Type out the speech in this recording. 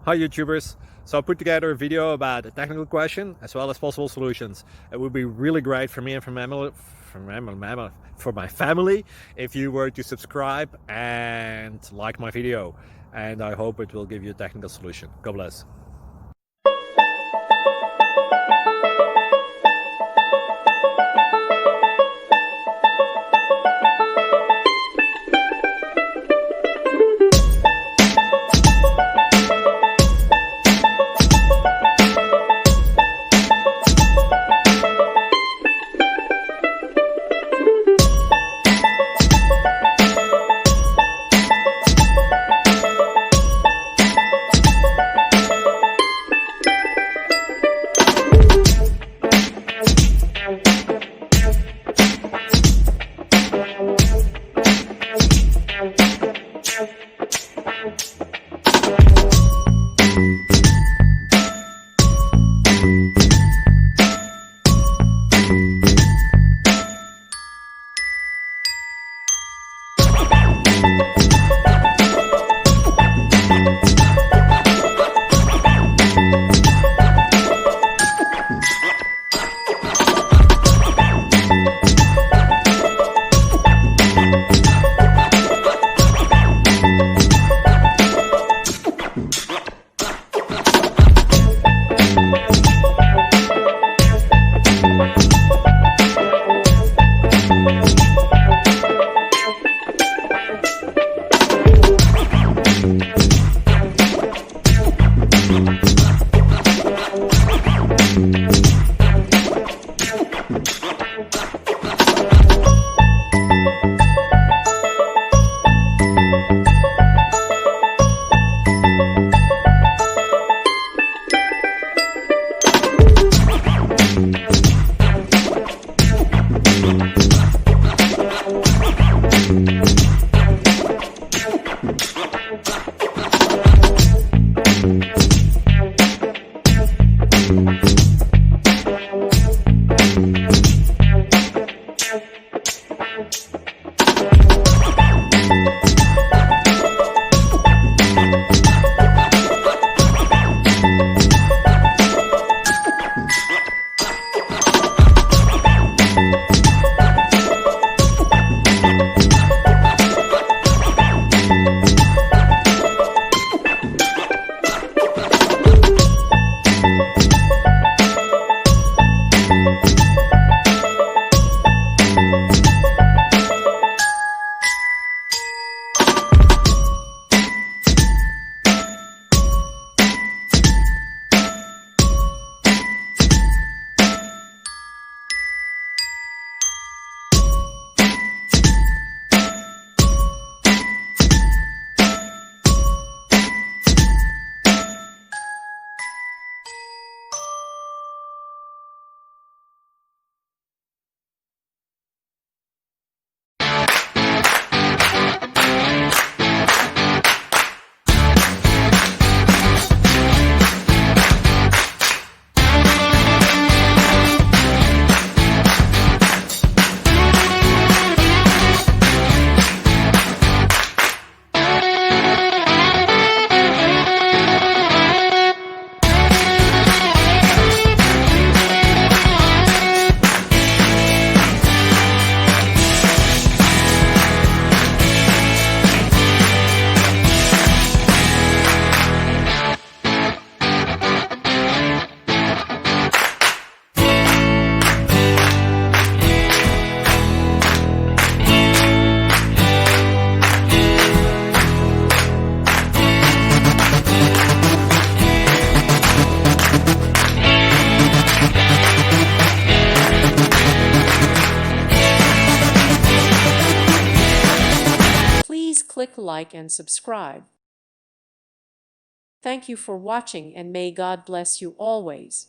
Hi YouTubers! So I put together a video about a technical question as well as possible solutions. It would be really great for me and for my family if you were to subscribe and like my video, and I hope it will give you a technical solution. God bless. Please click like and subscribe. Thank you for watching, and may God bless you always.